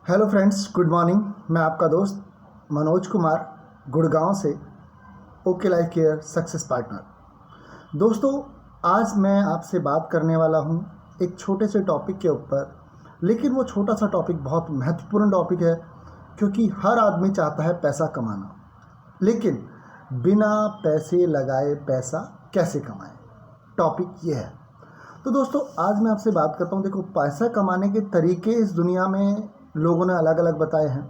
Hello friends, good morning. मैं आपका दोस्त मनोज कुमार गुड़गांव से okay life care success partner. दोस्तों, आज मैं आपसे बात करने वाला हूं एक छोटे से टॉपिक के ऊपर, लेकिन वो छोटा सा टॉपिक बहुत महत्वपूर्ण टॉपिक है क्योंकि हर आदमी चाहता है पैसा कमाना, लेकिन बिना पैसे लगाए पैसा कैसे कमाएं, टॉपिक ये है। तो दोस्तों, आज मैं आपसे बात करता हूँ। देखो, पैसा कमाने के तरीके इस दुनिया में लोगों ने अलग अलग बताए हैं,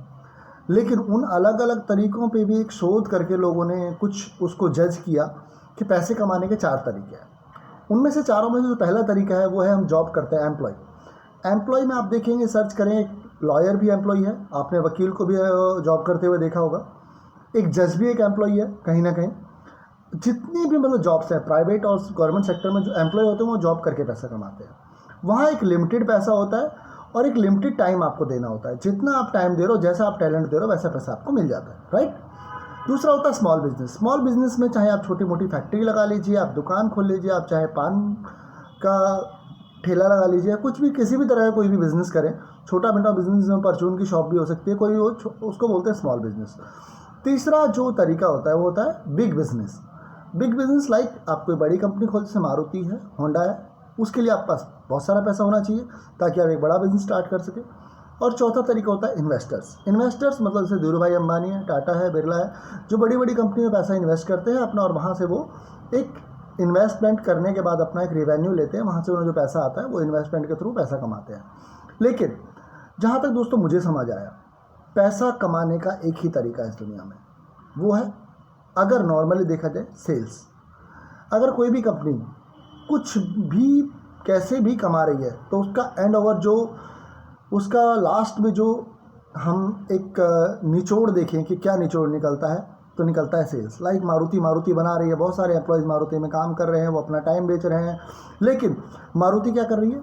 लेकिन उन अलग अलग तरीक़ों पे भी एक शोध करके लोगों ने कुछ उसको जज किया कि पैसे कमाने के 4 तरीके हैं। उनमें से चारों में जो पहला तरीका है वो है हम जॉब करते हैं, एम्प्लॉय। एम्प्लॉय में आप देखेंगे, सर्च करें, एक लॉयर भी एम्प्लॉय है, आपने वकील को भी जॉब करते हुए देखा होगा, एक जज भी एक एम्प्लॉय है कहीं ना कहीं। जितनी भी मतलब जॉब्स हैं, प्राइवेट और गवर्नमेंट सेक्टर में जो एम्प्लॉय होते हैं वो जॉब करके पैसा कमाते हैं। वहाँ एक लिमिटेड पैसा होता है और एक लिमिटेड टाइम आपको देना होता है। जितना आप टाइम दे रहे हो, जैसा आप टैलेंट दे रहे हो, वैसा पैसा आपको मिल जाता है, राइट। दूसरा होता है स्मॉल बिजनेस। स्मॉल बिजनेस में चाहे आप छोटी मोटी फैक्ट्री लगा लीजिए, आप दुकान खोल लीजिए, आप चाहे पान का ठेला लगा लीजिए, कुछ भी, किसी भी तरह का कोई भी बिजनेस करें। छोटा मोटा बिजनेस में परचून की शॉप भी हो सकती है कोई, वो उसको बोलते हैं स्मॉल बिजनेस। तीसरा जो तरीका होता है वो होता है big business. Big business like आप कोई बड़ी कंपनी खोल, जैसे मारुति है, होंडा है, उसके लिए आपके पास बहुत सारा पैसा होना चाहिए ताकि आप एक बड़ा बिजनेस स्टार्ट कर सकें। और चौथा तरीका होता है इन्वेस्टर्स। इन्वेस्टर्स मतलब जैसे धीरू भाई अंबानी है, टाटा है, बिरला है, जो बड़ी बड़ी कंपनी में पैसा इन्वेस्ट करते हैं अपना, और वहाँ से वो एक इन्वेस्टमेंट करने के बाद अपना एक रेवेन्यू लेते हैं, वहाँ से उन्हें जो पैसा आता है वो इन्वेस्टमेंट के थ्रू पैसा कमाते हैं। लेकिन जहाँ तक दोस्तों मुझे समझ आया, पैसा कमाने का एक ही तरीका है इस दुनिया में, वो है, अगर नॉर्मली देखा जाए, सेल्स। अगर कोई भी कंपनी कुछ भी कैसे भी कमा रही है तो उसका एंड ओवर, जो उसका लास्ट में जो हम एक निचोड़ देखें कि क्या निचोड़ निकलता है, तो निकलता है सेल्स। लाइक मारुति बना रही है, बहुत सारे एम्प्लॉयज़ मारुति में काम कर रहे हैं, वो अपना टाइम बेच रहे हैं, लेकिन मारुति क्या कर रही है,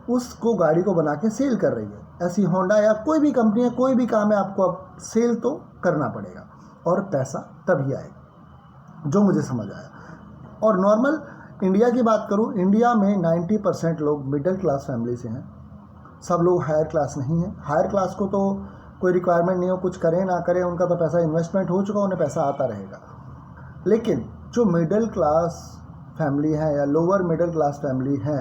उसको गाड़ी को बना के सेल कर रही है। ऐसी होंडा या कोई भी कंपनी है, कोई भी काम है, आपको अब सेल तो करना पड़ेगा और पैसा तभी आएगा, जो मुझे समझ आया। और नॉर्मल इंडिया की बात करूं, इंडिया में 90% लोग मिडिल क्लास फैमिली से हैं। सब लोग हायर क्लास नहीं हैं। हायर क्लास को तो कोई रिक्वायरमेंट नहीं हो, कुछ करें ना करें, उनका तो पैसा इन्वेस्टमेंट हो चुका, उन्हें पैसा आता रहेगा। लेकिन जो मिडिल क्लास फैमिली है या लोअर मिडिल क्लास फैमिली है,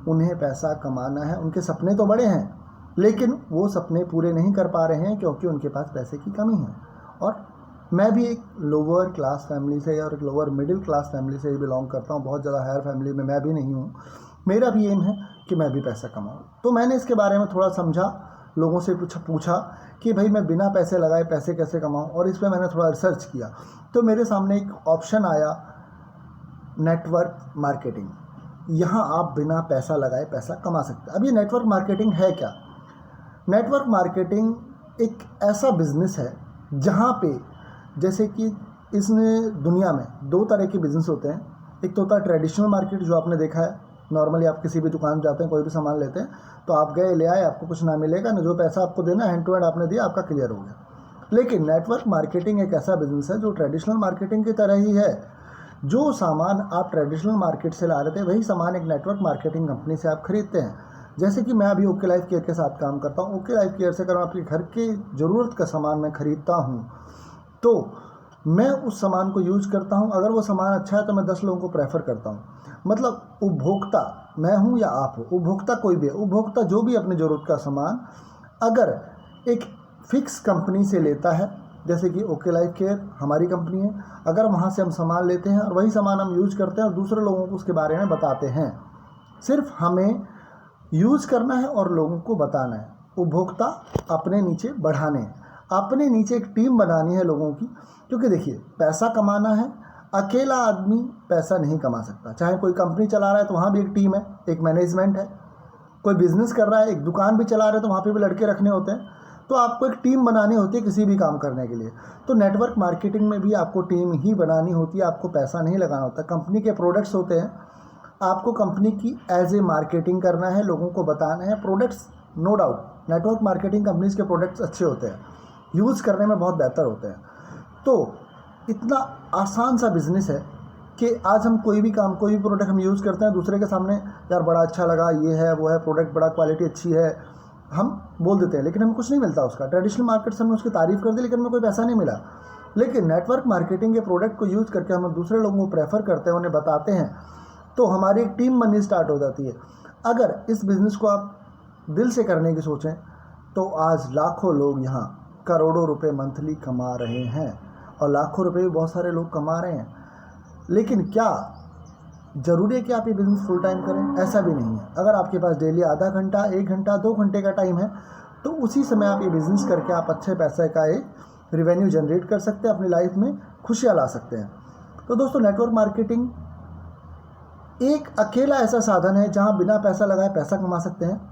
उन्हें पैसा कमाना है। उनके सपने तो बड़े हैं, लेकिन वो सपने पूरे नहीं कर पा रहे हैं क्योंकि उनके पास पैसे की कमी है। और मैं भी एक लोअर क्लास फैमिली से और एक लोअर मिडिल क्लास फैमिली से ही बिलोंग करता हूँ। बहुत ज़्यादा हायर फैमिली में मैं भी नहीं हूँ। मेरा भी एम है कि मैं भी पैसा कमाऊँ। तो मैंने इसके बारे में थोड़ा समझा, लोगों से पूछा कि भाई मैं बिना पैसे लगाए पैसे कैसे कमाऊँ, और इस पर मैंने थोड़ा रिसर्च किया। तो मेरे सामने एक ऑप्शन आया, नेटवर्क मार्केटिंग। यहाँ आप बिना पैसा लगाए पैसा कमा सकते हैं। अब ये नेटवर्क मार्केटिंग है क्या? नेटवर्क मार्केटिंग एक ऐसा बिजनेस है जहाँ पे, जैसे कि इसमें दुनिया में 2 तरह के बिजनेस होते हैं। एक तो होता है ट्रेडिशनल मार्केट, जो आपने देखा है, नॉर्मली आप किसी भी दुकान जाते हैं, कोई भी सामान लेते हैं, तो आप गए, ले आए, आपको कुछ ना मिलेगा ना, जो पैसा आपको देना हैंड टू हैंड आपने दिया, आपका क्लियर हो गया। लेकिन नेटवर्क मार्केटिंग एक ऐसा बिजनेस है जो ट्रेडिशनल मार्केटिंग की तरह ही है। जो सामान आप ट्रेडिशनल मार्केट से ला रहे थे, वही सामान एक नेटवर्क मार्केटिंग कंपनी से आप खरीदते हैं। जैसे कि मैं अभी ओके लाइफ केयर के साथ काम करता हूँ। ओके लाइफ केयर से अगर आपके घर की ज़रूरत का सामान मैं खरीदता हूँ तो मैं उस सामान को यूज करता हूं। अगर वो सामान अच्छा है तो मैं 10 लोगों को प्रेफर करता हूं। मतलब उपभोक्ता मैं हूं या आप हो, उपभोक्ता कोई भी है, उपभोक्ता जो भी अपनी ज़रूरत का सामान अगर एक फिक्स कंपनी से लेता है, जैसे कि ओके लाइफ केयर हमारी कंपनी है, अगर वहां से हम सामान लेते हैं और वही सामान हम यूज करते हैं और दूसरे लोगों को उसके बारे में बताते हैं, सिर्फ हमें यूज करना है और लोगों को बताना है। उपभोक्ता अपने नीचे बढ़ाने हैं, अपने नीचे एक टीम बनानी है लोगों की। क्योंकि देखिए, पैसा कमाना है, अकेला आदमी पैसा नहीं कमा सकता। चाहे कोई कंपनी चला रहा है तो वहाँ भी एक टीम है, एक मैनेजमेंट है। कोई बिजनेस कर रहा है, एक दुकान भी चला रहे हैं तो वहाँ पे भी लड़के रखने होते हैं। तो आपको एक टीम बनानी होती है किसी भी काम करने के लिए। तो नेटवर्क मार्केटिंग में भी आपको टीम ही बनानी होती है, आपको पैसा नहीं लगाना होता। कंपनी के प्रोडक्ट्स होते हैं, आपको कंपनी की एज ए मार्केटिंग करना है, लोगों को बताना है। Products no doubt network marketing companies के प्रोडक्ट्स अच्छे होते हैं, यूज़ करने में बहुत बेहतर होते हैं। तो इतना आसान सा बिजनेस है कि आज हम कोई भी काम, कोई भी प्रोडक्ट हम यूज़ करते हैं, दूसरे के सामने यार बड़ा अच्छा लगा, ये है वो है, प्रोडक्ट बड़ा क्वालिटी अच्छी है, हम बोल देते हैं, लेकिन हमें कुछ नहीं मिलता उसका। ट्रेडिशनल मार्केट से हमने उसकी तारीफ़ कर दी, लेकिन हमें कोई पैसा नहीं मिला। लेकिन नेटवर्क मार्केटिंग के प्रोडक्ट को यूज़ करके हम दूसरे लोगों को प्रेफर करते हैं, उन्हें बताते हैं, तो हमारी एक टीम बननी स्टार्ट हो जाती है। अगर इस बिज़नेस को आप दिल से करने की सोचें तो आज लाखों लोग यहाँ करोड़ों रुपए मंथली कमा रहे हैं, और लाखों रुपए भी बहुत सारे लोग कमा रहे हैं। लेकिन क्या ज़रूरी है कि आप ये बिज़नेस फुल टाइम करें? ऐसा भी नहीं है। अगर आपके पास डेली आधा घंटा, 1 घंटा, 2 घंटे का टाइम है, तो उसी समय आप ये बिज़नेस करके आप अच्छे पैसे का एक रिवेन्यू जनरेट कर सकते हैं, अपनी लाइफ में खुशियाँ ला सकते हैं। तो दोस्तों, नेटवर्क मार्केटिंग एक अकेला ऐसा साधन है जहाँ बिना पैसा लगाए पैसा कमा सकते हैं।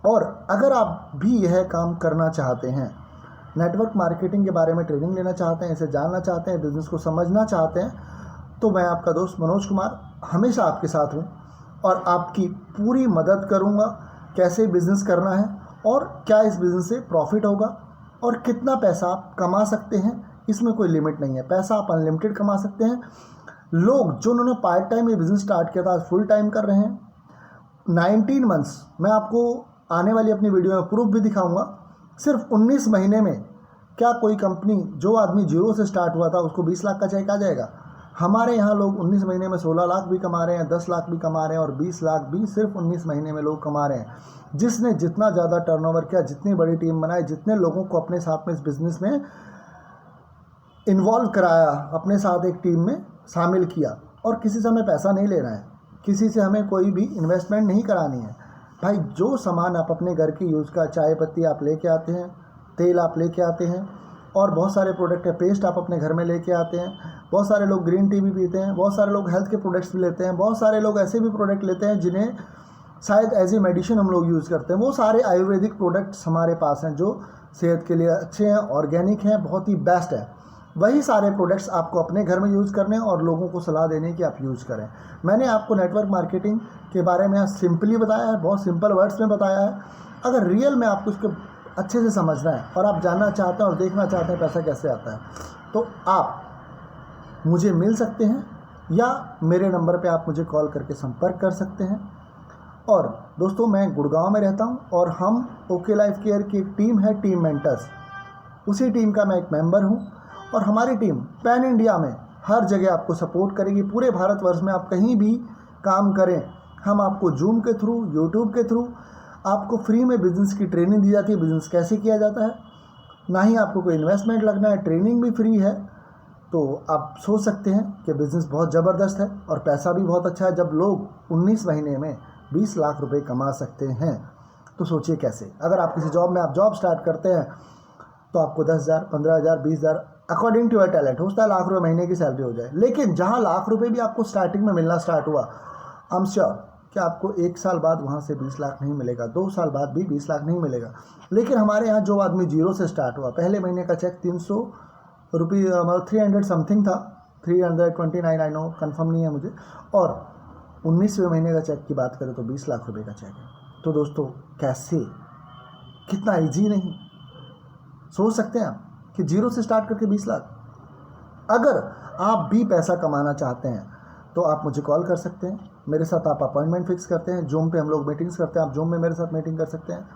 और अगर आप भी यह काम करना चाहते हैं, नेटवर्क मार्केटिंग के बारे में ट्रेनिंग लेना चाहते हैं, इसे जानना चाहते हैं, बिज़नेस को समझना चाहते हैं, तो मैं आपका दोस्त मनोज कुमार हमेशा आपके साथ हूँ और आपकी पूरी मदद करूँगा। कैसे बिज़नेस करना है और क्या इस बिज़नेस से प्रॉफिट होगा और कितना पैसा आप कमा सकते हैं, इसमें कोई लिमिट नहीं है। पैसा आप अनलिमिटेड कमा सकते हैं। लोग जो उन्होंने पार्ट टाइम ये बिज़नेस स्टार्ट किया था, आज फुल टाइम कर रहे हैं। 19 मंथ्स, मैं आपको आने वाली अपनी वीडियो में प्रूफ भी दिखाऊंगा। सिर्फ 19 महीने में क्या कोई कंपनी, जो आदमी जीरो से स्टार्ट हुआ था, उसको 20 लाख का चेक आ जाएगा? हमारे यहाँ लोग 19 महीने में 16 लाख भी कमा रहे हैं, 10 लाख भी कमा रहे हैं और 20 लाख भी सिर्फ 19 महीने में लोग कमा रहे हैं। जिसने जितना ज़्यादा टर्नओवर किया, जितनी बड़ी टीम बनाई, जितने लोगों को अपने साथ में इस बिज़नेस में इन्वॉल्व कराया, अपने साथ एक टीम में शामिल किया। और किसी से हमें पैसा नहीं लेना है, किसी से हमें कोई भी इन्वेस्टमेंट नहीं करानी है। भाई, जो सामान आप अपने घर की यूज़ का, चाय पत्ती आप लेके आते हैं, तेल आप लेके आते हैं, और बहुत सारे प्रोडक्ट है, पेस्ट आप अपने घर में लेके आते हैं। बहुत सारे लोग ग्रीन टी भी पीते हैं, बहुत सारे लोग हेल्थ के प्रोडक्ट्स भी लेते हैं, बहुत सारे लोग ऐसे भी प्रोडक्ट लेते हैं जिन्हें शायद एज ए मेडिसिन हम लोग यूज़ करते हैं। वो सारे आयुर्वेदिक प्रोडक्ट्स हमारे पास हैं जो सेहत के लिए अच्छे हैं, ऑर्गेनिक हैं, बहुत ही बेस्ट है। वही सारे प्रोडक्ट्स आपको अपने घर में यूज़ करने और लोगों को सलाह देने की आप यूज़ करें। मैंने आपको नेटवर्क मार्केटिंग के बारे में सिंपली बताया है, बहुत सिंपल वर्ड्स में बताया है। अगर रियल में आपको उसको अच्छे से समझना है और आप जानना चाहते हैं और देखना चाहते हैं पैसा कैसे आता है, तो आप मुझे मिल सकते हैं या मेरे नंबर पे आप मुझे कॉल करके संपर्क कर सकते हैं। और दोस्तों, मैं गुड़गांव में रहता हूं और हम ओके लाइफ केयर की एक टीम है, टीम मेंटर्स, उसी टीम का मैं एक मेंबर हूं। और हमारी टीम पैन इंडिया में हर जगह आपको सपोर्ट करेगी। पूरे भारतवर्ष में आप कहीं भी काम करें, हम आपको जूम के थ्रू, यूट्यूब के थ्रू आपको फ्री में बिज़नेस की ट्रेनिंग दी जाती है, बिज़नेस कैसे किया जाता है। ना ही आपको कोई इन्वेस्टमेंट लगना है, ट्रेनिंग भी फ्री है। तो आप सोच सकते हैं कि बिज़नेस बहुत ज़बरदस्त है और पैसा भी बहुत अच्छा है। जब लोग 19 महीने में 20 लाख रुपए कमा सकते हैं, तो सोचिए कैसे। अगर आप किसी जॉब में आप जॉब स्टार्ट करते हैं तो आपको 10,000, 15,000, 20,000 अकॉर्डिंग टू योर टैलेंट हो सकता है लाख रुपये महीने की सैलरी हो जाए। लेकिन जहां लाख रुपए भी आपको स्टार्टिंग में मिलना स्टार्ट हुआ, आई एम श्योर कि आपको 1 साल बाद वहां से 20 लाख नहीं मिलेगा, 2 साल बाद भी 20 लाख नहीं मिलेगा। लेकिन हमारे यहाँ जो आदमी जीरो से स्टार्ट हुआ, पहले महीने का चेक 300 रुपये, मतलब 300 समथिंग था, 329, आई नो, कन्फर्म नहीं है मुझे, और 19वें महीने का चेक की बात करें तो 20 लाख रुपए का चेक है। तो दोस्तों, कैसे, कितना ईजी नहीं सोच सकते हैं आप कि जीरो से स्टार्ट करके 20 लाख। अगर आप भी पैसा कमाना चाहते हैं तो आप मुझे कॉल कर सकते हैं, मेरे साथ आप अपॉइंटमेंट फिक्स करते हैं, जूम पे हम लोग मीटिंग्स करते हैं, आप जूम में मेरे साथ मीटिंग कर सकते हैं।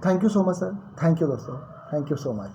Thank you so much sir, thank you दोस्तों, थैंक यू सो मच।